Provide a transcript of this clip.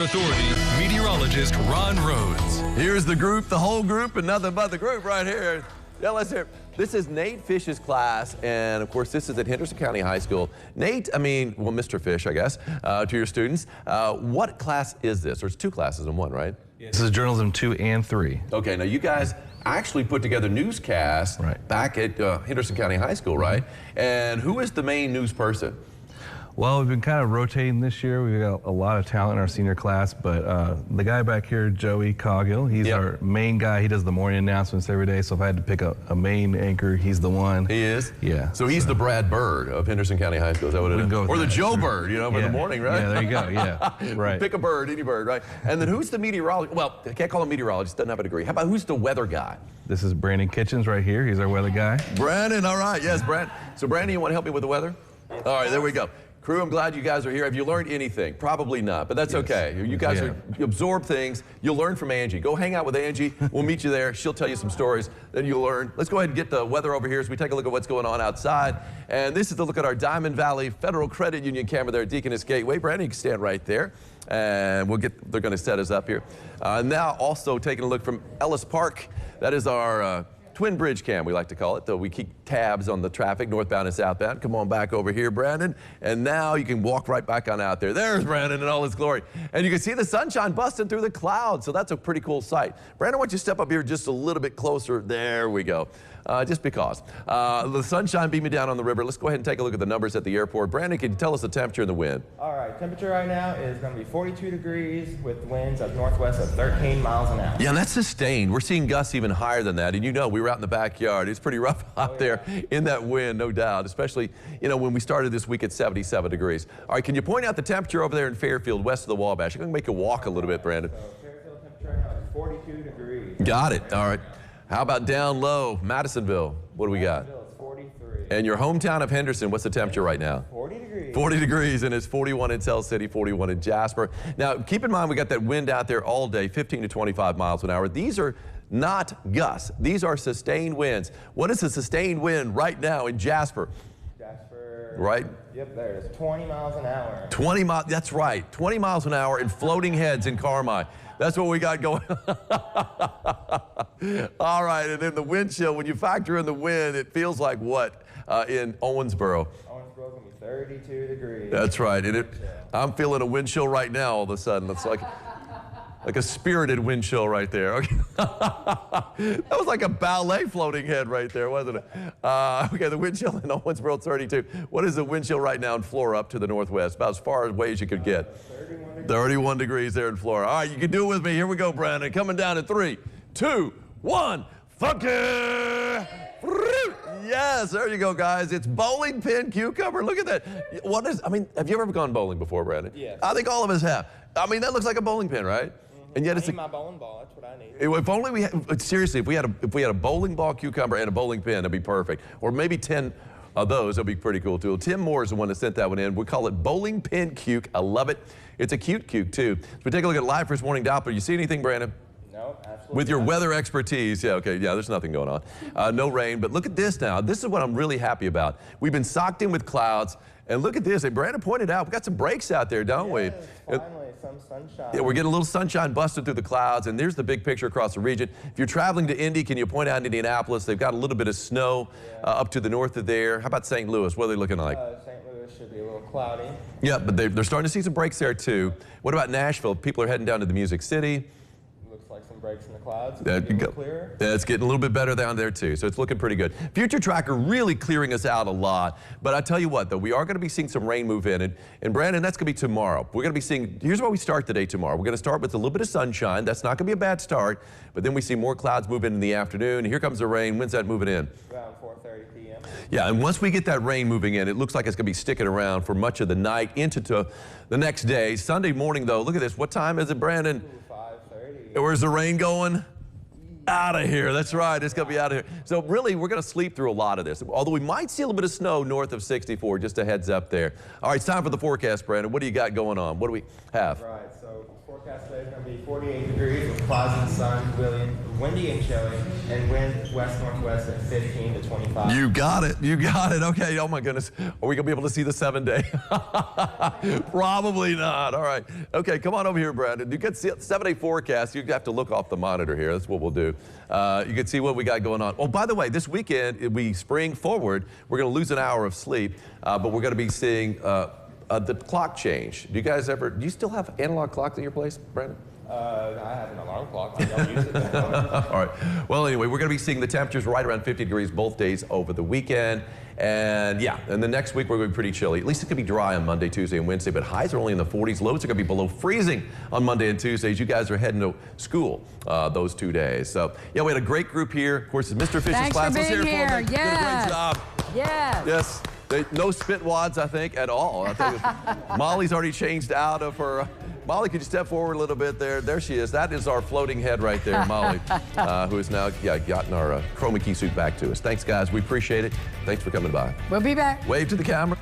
Authority meteorologist Ron Rhodes. Here's the group, the whole group, and nothing but the group right here. Yeah, let's hear it. This is Nate Fish's class, and of course, this is at Henderson County High School. Nate, well, Mr. Fish, I guess, to your students. What class is this? There's two classes in one, right? This is Journalism 2 and 3. Okay, now you guys actually put together newscasts back at Henderson County High School, right? And who is the main news person? Well, we've been kind of rotating this year. We've got a lot of talent in our senior class, but the guy back here, Joey Coggill, he's our main guy. He does the morning announcements every day, so if I had to pick a main anchor, he's the one. He is? Yeah. So he's the Brad Bird of Henderson County High School, is that what it is? Or the Joe Bird, you know, for the morning, right? Yeah, there you go, yeah, right. Pick a bird, any bird, right? And then who's the meteorologist? Well, I can't call him meteorologist, doesn't have a degree. How about who's the weather guy? This is Brandon Kitchens right here. He's our weather guy. Brandon, all right, yes, Brandon. So Brandon, you want to help me with the weather? All right, there we go. Crew, I'm glad you guys are here. Have you learned anything? Probably not, but that's okay. You guys you absorb things. You'll learn from Angie. Go hang out with Angie. We'll meet you there. She'll tell you some stories. Then you'll learn. Let's go ahead and get the weather over here as we take a look at what's going on outside. And this is the look at our Diamond Valley Federal Credit Union camera there at Deaconess Gateway. Brandon, you can stand right there. And they're going to set us up here. Now also taking a look from Ellis Park. That is our Twin Bridge cam, we like to call it, though we keep tabs on the traffic, northbound and southbound. Come on back over here, Brandon. And now you can walk right back on out there. There's Brandon in all his glory. And you can see the sunshine busting through the clouds, so that's a pretty cool sight. Brandon, why don't you step up here just a little bit closer? There we go. Just because. The sunshine beaming down on the river. Let's go ahead and take a look at the numbers at the airport. Brandon, can you tell us the temperature and the wind? All right, temperature right now is going to be 42 degrees with winds of northwest of 13 miles an hour. Yeah, and that's sustained. We're seeing gusts even higher than that. And you know, we were out in the backyard. It's pretty rough out there in that wind, no doubt, especially, you know, when we started this week at 77 degrees. All right, can you point out the temperature over there in Fairfield, west of the Wabash? I'm going to make you walk a little bit, Brandon. So Fairfield temperature right now is 42 degrees. Got it. All right. How about down low, Madisonville? What do we got? Madisonville is 43. And your hometown of Henderson, what's the temperature right now? 40 degrees. 40 degrees, and it's 41 in Tell City, 41 in Jasper. Now, keep in mind, we got that wind out there all day, 15 to 25 miles an hour. These are not gusts. These are sustained winds. What is a sustained wind right now in Jasper? Jasper. Right? Yep, there it is. 20 miles an hour. 20 miles, that's right. 20 miles an hour and floating heads in Carmi. That's what we got going. All right, and then the wind chill, when you factor in the wind, it feels like what in Owensboro? Owensboro's going to be 32 degrees. That's right. And I'm feeling a wind chill right now all of a sudden. It's like a spirited wind chill right there. Okay. That was like a ballet floating head right there, wasn't it? Okay, the wind chill in Owensboro, 32. What is the wind chill right now in Flora up to the northwest? About as far away as you could get. 31 degrees there in Florida. All right, you can do it with me. Here we go, Brandon. Coming down in 3, 2, 1. Funky! Yes, there you go, guys. It's bowling pin cucumber. Look at that. Have you ever gone bowling before, Brandon? Yes. I think all of us have. I mean, that looks like a bowling pin, right? And yet I need my bowling ball. That's what I need. If only we had, seriously, if we had a bowling ball cucumber and a bowling pin, that'd be perfect. Or maybe 10 of those, that'd be pretty cool too. Tim Moore is the one that sent that one in. We call it bowling pin cuke. I love it. It's a cute cuke too. So we take a look at live first morning Doppler. You see anything, Brandon? No, absolutely. With your not. weather expertise, yeah, okay, yeah, there's nothing going on. No rain, but look at this now. This is what I'm really happy about. We've been socked in with clouds, and look at this. Hey, Brandon pointed out, we got some breaks out there, don't we? Finally, some sunshine. Yeah, we're getting a little sunshine busted through the clouds, and there's the big picture across the region. If you're traveling to Indy, can you point out Indianapolis? They've got a little bit of snow up to the north of there. How about St. Louis? What are they looking like? St. Louis should be a little cloudy. Yeah, but they're starting to see some breaks there, too. What about Nashville? People are heading down to the Music City. Like some breaks in the clouds. There you go. Clearer. Yeah, it's getting a little bit better down there too, so it's looking pretty good. Future Tracker really clearing us out a lot, but I tell you what, though, we are going to be seeing some rain move in, and Brandon, that's going to be tomorrow. We're going to be seeing, here's where we start the day tomorrow. We're going to start with a little bit of sunshine. That's not going to be a bad start, but then we see more clouds move in the afternoon. Here comes the rain. When's that moving in? Around 4:30 p.m. Yeah, and once we get that rain moving in, it looks like it's going to be sticking around for much of the night into the next day. Sunday morning, though, look at this. What time is it, Brandon? 5:30. Where's the rain going? Out of here. That's right. It's going to be out of here. So really, we're going to sleep through a lot of this. Although we might see a little bit of snow north of 64, just a heads up there. All right, it's time for the forecast, Brandon. What do you got going on? What do we have? Right, so Forecast today is going to be 48 degrees with clouds and sun, windy and chilly, and wind west-northwest at 15 to 25. You got it. You got it. Okay. Oh, my goodness. Are we going to be able to see the 7-day? Probably not. All right. Okay. Come on over here, Brandon. You can see 7-day forecast. You have to look off the monitor here. That's what we'll do. You can see what we got going on. Oh, by the way, this weekend, we spring forward. We're going to lose an hour of sleep, but we're going to be seeing the clock change. Do you still have analog clocks in your place, Brandon? I have an alarm clock. I don't use it. All right. Well, anyway, we're going to be seeing the temperatures right around 50 degrees both days over the weekend. And yeah, and the next week we're going to be pretty chilly. At least it's going to be dry on Monday, Tuesday, and Wednesday, but highs are only in the 40s. Lows are going to be below freezing on Monday and Tuesdays. You guys are heading to school those 2 days. So, yeah, we had a great group here. Of course, Mr. Fisher's Thanks class for was being here for me. here. Did a Yes. great job. Yes. Yes. No spit wads, I think, at all. I think Molly's already changed out of her. Molly, could you step forward a little bit there? There she is. That is our floating head right there, Molly, who has now gotten our chroma key suit back to us. Thanks, guys. We appreciate it. Thanks for coming by. We'll be back. Wave to the camera.